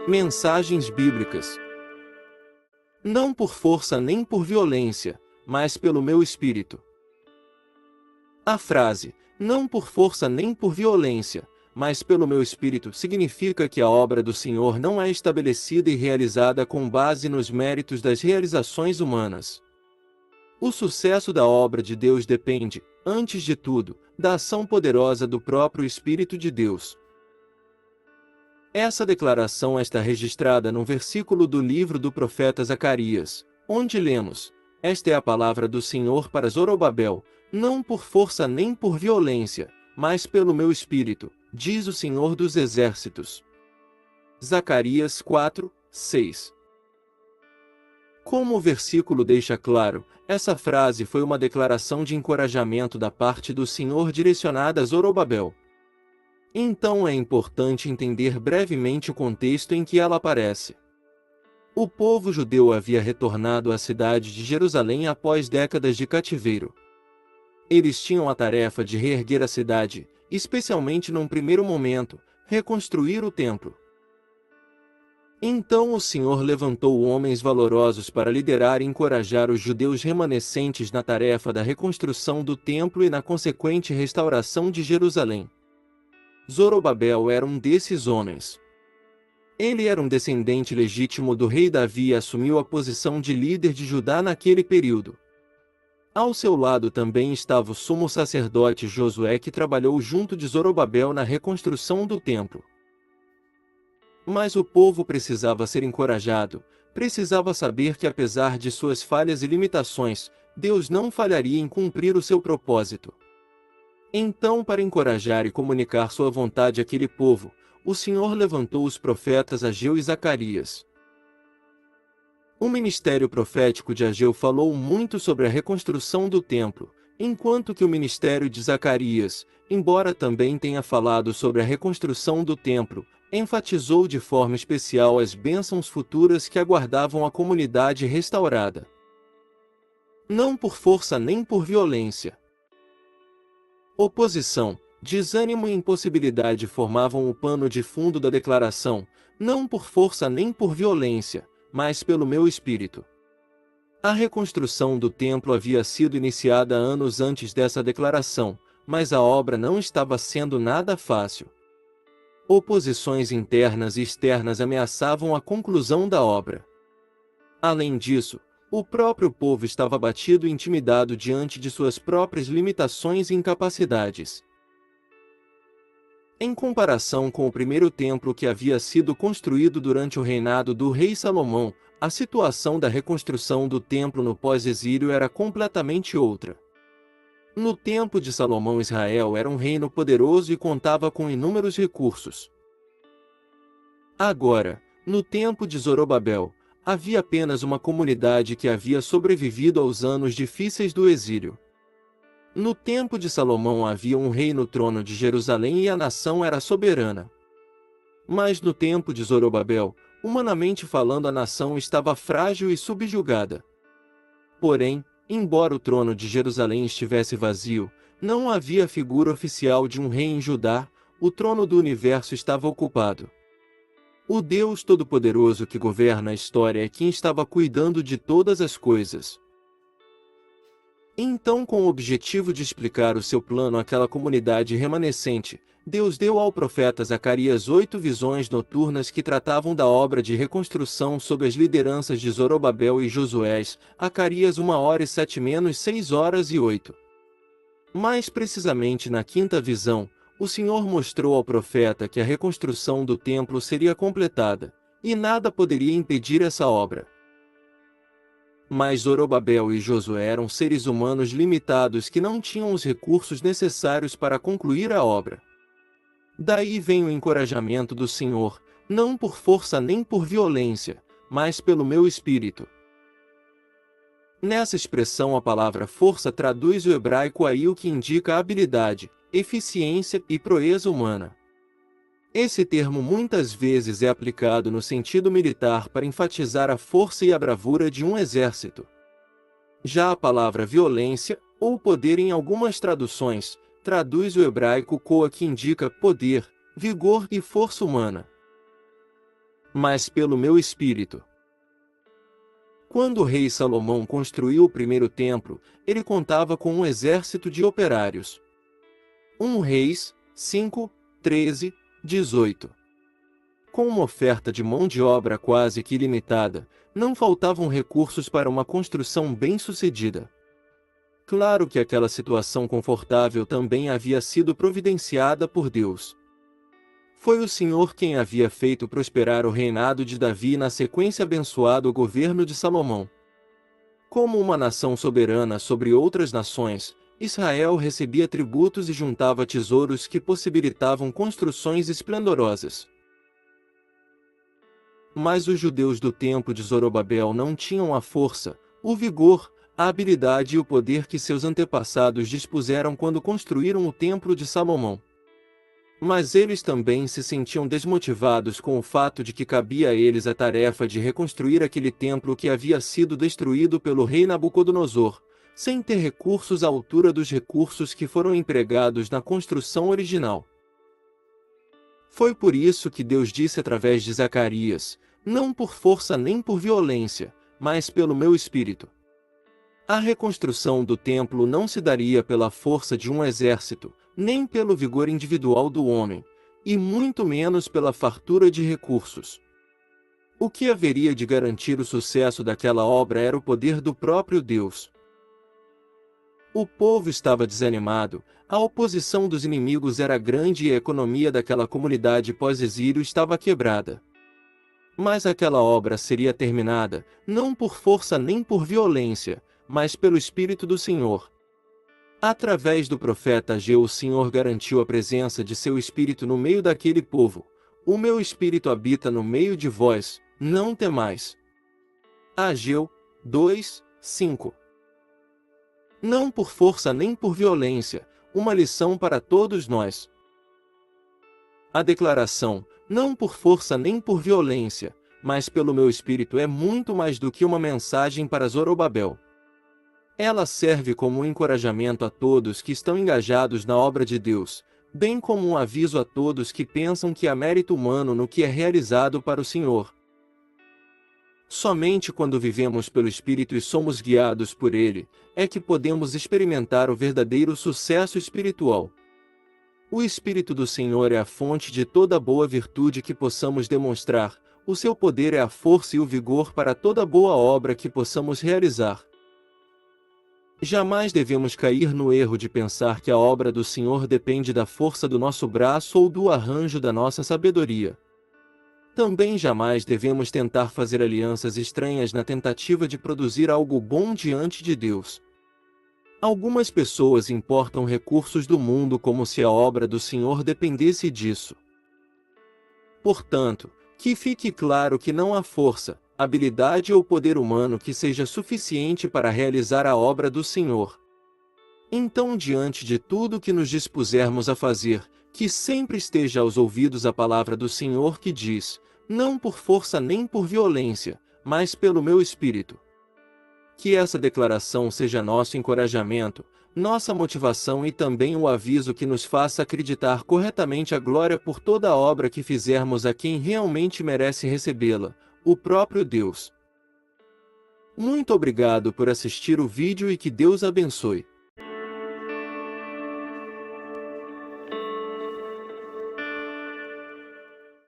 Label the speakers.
Speaker 1: Mensagens bíblicas. Não por força nem por violência, mas pelo meu espírito. A frase, não por força nem por violência, mas pelo meu espírito, significa que a obra do Senhor não é estabelecida e realizada com base nos méritos das realizações humanas. O sucesso da obra de Deus depende, antes de tudo, da ação poderosa do próprio Espírito de Deus. Essa declaração está registrada num versículo do livro do profeta Zacarias, onde lemos: Esta é a palavra do Senhor para Zorobabel, não por força nem por violência, mas pelo meu espírito, diz o Senhor dos Exércitos. Zacarias 4, 6. Como o versículo deixa claro, essa frase foi uma declaração de encorajamento da parte do Senhor direcionada a Zorobabel. Então é importante entender brevemente o contexto em que ela aparece. O povo judeu havia retornado à cidade de Jerusalém após décadas de cativeiro. Eles tinham a tarefa de reerguer a cidade, especialmente num primeiro momento, reconstruir o templo. Então o Senhor levantou homens valorosos para liderar e encorajar os judeus remanescentes na tarefa da reconstrução do templo e na consequente restauração de Jerusalém. Zorobabel era um desses homens. Ele era um descendente legítimo do rei Davi e assumiu a posição de líder de Judá naquele período. Ao seu lado também estava o sumo sacerdote Josué, que trabalhou junto de Zorobabel na reconstrução do templo. Mas o povo precisava ser encorajado, precisava saber que apesar de suas falhas e limitações, Deus não falharia em cumprir o seu propósito. Então, para encorajar e comunicar sua vontade àquele povo, o Senhor levantou os profetas Ageu e Zacarias. O ministério profético de Ageu falou muito sobre a reconstrução do templo, enquanto que o ministério de Zacarias, embora também tenha falado sobre a reconstrução do templo, enfatizou de forma especial as bênçãos futuras que aguardavam a comunidade restaurada. Não por força nem por violência. Oposição, desânimo e impossibilidade formavam o pano de fundo da declaração, não por força nem por violência, mas pelo meu espírito. A reconstrução do templo havia sido iniciada anos antes dessa declaração, mas a obra não estava sendo nada fácil. Oposições internas e externas ameaçavam a conclusão da obra. Além disso, o próprio povo estava abatido e intimidado diante de suas próprias limitações e incapacidades. Em comparação com o primeiro templo que havia sido construído durante o reinado do rei Salomão, a situação da reconstrução do templo no pós-exílio era completamente outra. No tempo de Salomão, Israel era um reino poderoso e contava com inúmeros recursos. Agora, no tempo de Zorobabel, havia apenas uma comunidade que havia sobrevivido aos anos difíceis do exílio. No tempo de Salomão havia um rei no trono de Jerusalém e a nação era soberana. Mas no tempo de Zorobabel, humanamente falando, a nação estava frágil e subjugada. Porém, embora o trono de Jerusalém estivesse vazio, não havia figura oficial de um rei em Judá, o trono do universo estava ocupado. O Deus Todo-Poderoso que governa a história é quem estava cuidando de todas as coisas. Então, com o objetivo de explicar o seu plano àquela comunidade remanescente, Deus deu ao profeta Zacarias 8 visões noturnas que tratavam da obra de reconstrução sob as lideranças de Zorobabel e Josué. Zacarias 1h07 - 6h08. Mais precisamente na quinta visão, o Senhor mostrou ao profeta que a reconstrução do templo seria completada, e nada poderia impedir essa obra. Mas Zorobabel e Josué eram seres humanos limitados que não tinham os recursos necessários para concluir a obra. Daí vem o encorajamento do Senhor, não por força nem por violência, mas pelo meu espírito. Nessa expressão, a palavra força traduz o hebraico aí, o que indica habilidade, eficiência e proeza humana. Esse termo muitas vezes é aplicado no sentido militar para enfatizar a força e a bravura de um exército. Já a palavra violência, ou poder em algumas traduções, traduz o hebraico koa, que indica poder, vigor e força humana. mas pelo meu espírito. Quando o rei Salomão construiu o primeiro templo, ele contava com um exército de operários. 1 Reis 5, 13, 18. Com uma oferta de mão de obra quase que ilimitada, não faltavam recursos para uma construção bem-sucedida. Claro que aquela situação confortável também havia sido providenciada por Deus. Foi o Senhor quem havia feito prosperar o reinado de Davi e na sequência abençoado o governo de Salomão. Como uma nação soberana sobre outras nações, Israel recebia tributos e juntava tesouros que possibilitavam construções esplendorosas. Mas os judeus do templo de Zorobabel não tinham a força, o vigor, a habilidade e o poder que seus antepassados dispuseram quando construíram o templo de Salomão. Mas eles também se sentiam desmotivados com o fato de que cabia a eles a tarefa de reconstruir aquele templo que havia sido destruído pelo rei Nabucodonosor, sem ter recursos à altura dos recursos que foram empregados na construção original. Foi por isso que Deus disse através de Zacarias: não por força nem por violência, mas pelo meu espírito. A reconstrução do templo não se daria pela força de um exército, nem pelo vigor individual do homem, e muito menos pela fartura de recursos. O que haveria de garantir o sucesso daquela obra era o poder do próprio Deus. O povo estava desanimado, a oposição dos inimigos era grande e a economia daquela comunidade pós-exílio estava quebrada. Mas aquela obra seria terminada, não por força nem por violência, mas pelo Espírito do Senhor. Através do profeta Ageu, o Senhor garantiu a presença de seu Espírito no meio daquele povo. O meu Espírito habita no meio de vós, não temais. Ageu 2, 5. Não por força nem por violência, uma lição para todos nós. A declaração, não por força nem por violência, mas pelo meu Espírito, é muito mais do que uma mensagem para Zorobabel. Ela serve como um encorajamento a todos que estão engajados na obra de Deus, bem como um aviso a todos que pensam que há mérito humano no que é realizado para o Senhor. Somente quando vivemos pelo Espírito e somos guiados por Ele, é que podemos experimentar o verdadeiro sucesso espiritual. O Espírito do Senhor é a fonte de toda boa virtude que possamos demonstrar, o seu poder é a força e o vigor para toda boa obra que possamos realizar. Jamais devemos cair no erro de pensar que a obra do Senhor depende da força do nosso braço ou do arranjo da nossa sabedoria. Também jamais devemos tentar fazer alianças estranhas na tentativa de produzir algo bom diante de Deus. Algumas pessoas importam recursos do mundo como se a obra do Senhor dependesse disso. Portanto, que fique claro que não há força, habilidade ou poder humano que seja suficiente para realizar a obra do Senhor. Então, diante de tudo que nos dispusermos a fazer, que sempre esteja aos ouvidos a palavra do Senhor que diz: não por força nem por violência, mas pelo meu Espírito. Que essa declaração seja nosso encorajamento, nossa motivação e também o aviso que nos faça acreditar corretamente a glória por toda a obra que fizermos a quem realmente merece recebê-la, o próprio Deus. Muito obrigado por assistir o vídeo e que Deus abençoe.